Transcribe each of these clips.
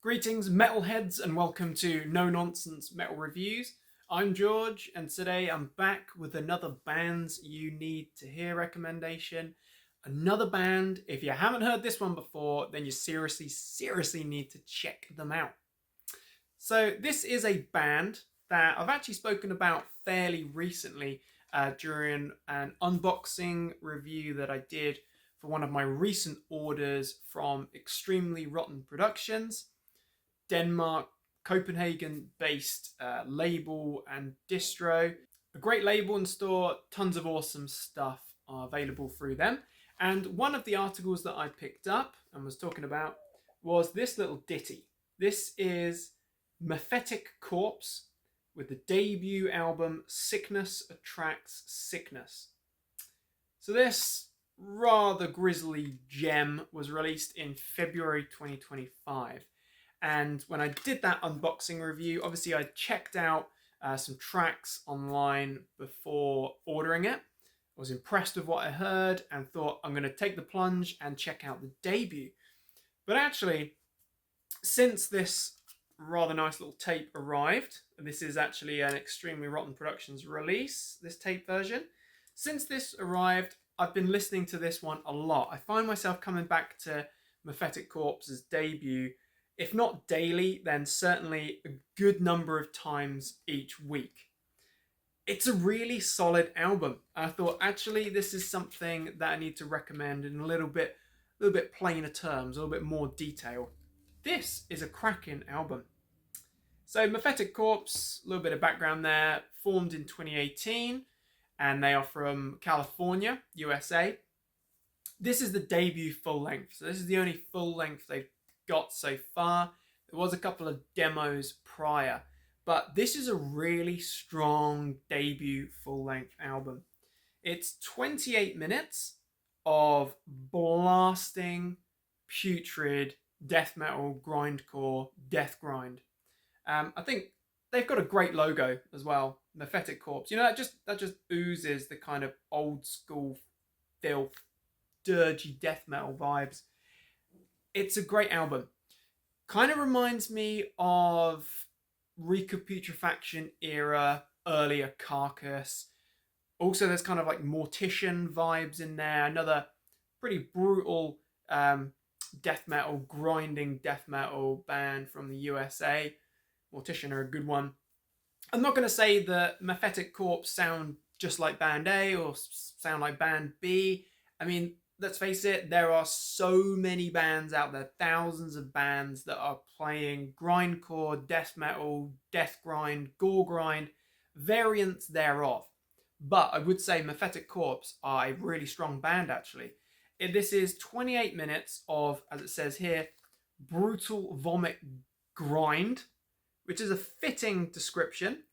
Greetings, metalheads, and welcome to No Nonsense Metal Reviews. I'm George, and today I'm back with another Bands You Need to Hear recommendation. Another band, if you haven't heard this one before, then you seriously need to check them out. So this is a band that I've actually spoken about fairly recently during an unboxing review that I did for one of my recent orders from Extremely Rotten Productions. Denmark, Copenhagen-based label and distro. A great label and store, tons of awesome stuff are available through them. And one of the articles that I picked up and was talking about was this little ditty. This is Mephitic Corpse with the debut album Sickness Attracts Sickness. So this rather grisly gem was released in February 2025. And when I did that unboxing review, obviously I checked out some tracks online before ordering it. I was impressed with what I heard and thought I'm going to take the plunge and check out the debut. But actually, since this rather nice little tape arrived, this is actually an Extremely Rotten Productions release, this tape version. Since this arrived, I've been listening to this one a lot. I find myself coming back to Mephitic Corpse's debut, if not daily, then certainly a good number of times each week. It's a really solid album. I thought actually this is something that I need to recommend in a little bit plainer terms, a little bit more detail. This is a cracking album. So Mephitic Corpse, a little bit of background there, formed in 2018 and they are from California, USA. This is the debut full length. So this is the only full length they've got so far. There was a couple of demos prior, but this is a really strong debut full-length album. It's 28 minutes of blasting, putrid death metal, grindcore, death grind. I think they've got a great logo as well, Mephitic Corpse. You know, that just oozes the kind of old school filth, dirgy death metal vibes. It's a great album. Kind of reminds me of Recaputrefaction era, earlier Carcass. Also, there's kind of like Mortician vibes in there. Another pretty brutal death metal, grinding death metal band from the USA. Mortician are a good one. I'm not going to say that Mephitic Corpse sound just like Band A or sound like Band B. I mean, let's face it, there are so many bands out there, thousands of bands that are playing grindcore, death metal, death grind, gore grind, variants thereof. But I would say Mephitic Corpse are a really strong band, actually. This is 28 minutes of, as it says here, brutal vomit grind, which is a fitting description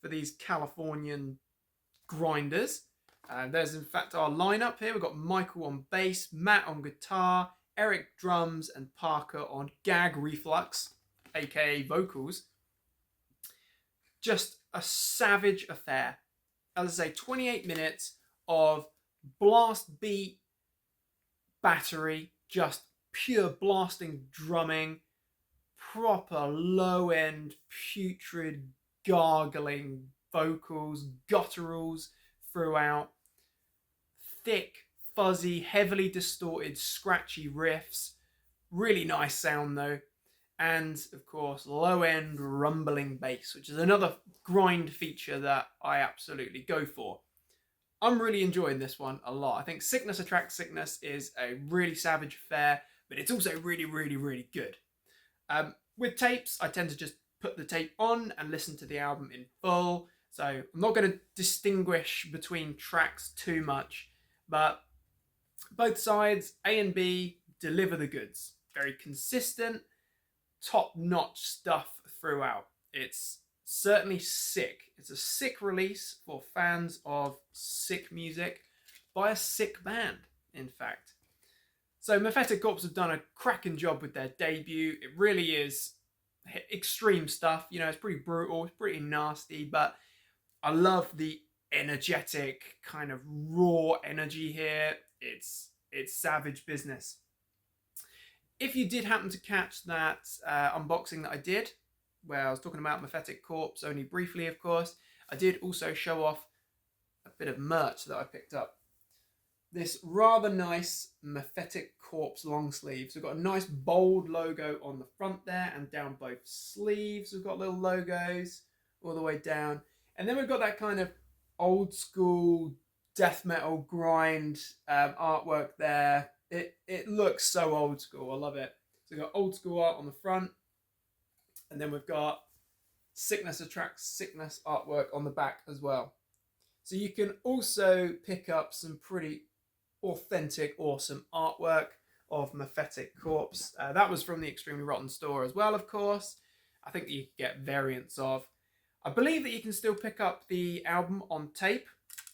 for these Californian grinders. There's in fact our lineup here. We've got Michael on bass, Matt on guitar, Eric drums, and Parker on gag reflux, aka vocals. Just a savage affair. As I say, 28 minutes of blast beat battery, just pure blasting drumming, proper low end, putrid, gargling vocals, gutturals throughout. Thick, fuzzy, heavily distorted, scratchy riffs. Really nice sound though. And of course, low-end rumbling bass, which is another grind feature that I absolutely go for. I'm really enjoying this one a lot. I think Sickness Attracts Sickness is a really savage affair, but it's also really good. With tapes, I tend to just put the tape on and listen to the album in full. So I'm not going to distinguish between tracks too much, but both sides, A and B, deliver the goods. Very consistent, top-notch stuff throughout. It's certainly sick. It's a sick release for fans of sick music by a sick band, in fact. So Mephitic Corpse have done a cracking job with their debut. It really is extreme stuff. You know, it's pretty brutal, it's pretty nasty, but I love the energetic kind of raw energy here. It's savage business. If you did happen to catch that unboxing that I did, where I was talking about Mephitic Corpse only briefly, of course, I did also show off a bit of merch that I picked up. This rather nice Mephitic Corpse long sleeves. We've got a nice bold logo on the front there, and down both sleeves we've got little logos all the way down. And then we've got that kind of old school death metal grind artwork there. It looks so old school. I love it. So we've got old school art on the front, and then we've got sickness attracts sickness artwork on the back as well. So you can also pick up some pretty authentic, awesome artwork of Mephitic Corpse. That was from the Extremely Rotten store as well, of course. I think that you can get variants of. I believe that you can still pick up the album on tape,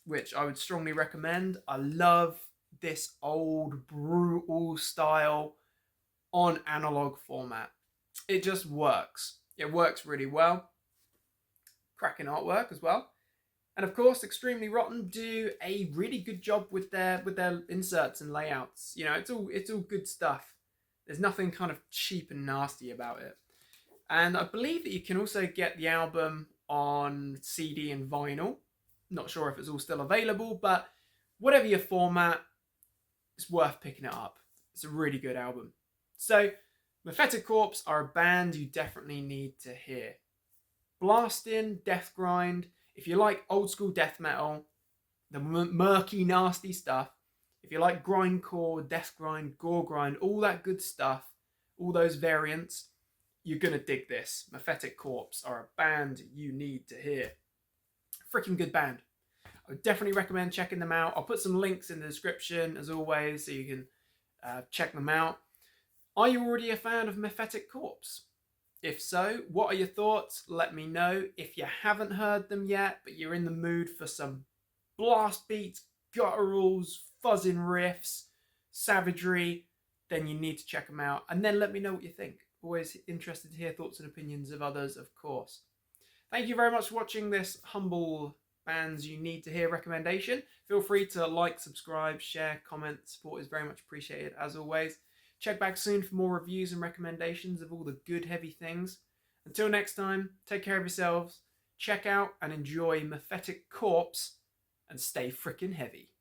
which I would strongly recommend. I love this old, brutal style on analog format. It just works. It works really well. Cracking artwork as well. And of course, Extremely Rotten do a really good job with their inserts and layouts. You know, it's all good stuff. There's nothing kind of cheap and nasty about it. And I believe that you can also get the album on CD and vinyl. Not sure if it's all still available, but whatever your format, it's worth picking it up. It's a really good album. So, Mephitic Corpse are a band you definitely need to hear. Blasting, death grind. If you like old school death metal, the murky, nasty stuff, if you like grindcore, death grind, gore grind, all that good stuff, all those variants, you're going to dig this. Mephitic Corpse are a band you need to hear. Freaking good band. I would definitely recommend checking them out. I'll put some links in the description, as always, so you can check them out. Are you already a fan of Mephitic Corpse? If so, what are your thoughts? Let me know. If you haven't heard them yet, but you're in the mood for some blast beats, gutturals, fuzzing riffs, savagery, then you need to check them out. And then let me know what you think. Always interested to hear thoughts and opinions of others, of course. Thank you very much for watching this humble bands you need to hear recommendation. Feel free to like, subscribe, share, comment. Support is very much appreciated, as always. Check back soon for more reviews and recommendations of all the good heavy things. Until next time, take care of yourselves, check out and enjoy Mephitic Corpse, and stay frickin' heavy.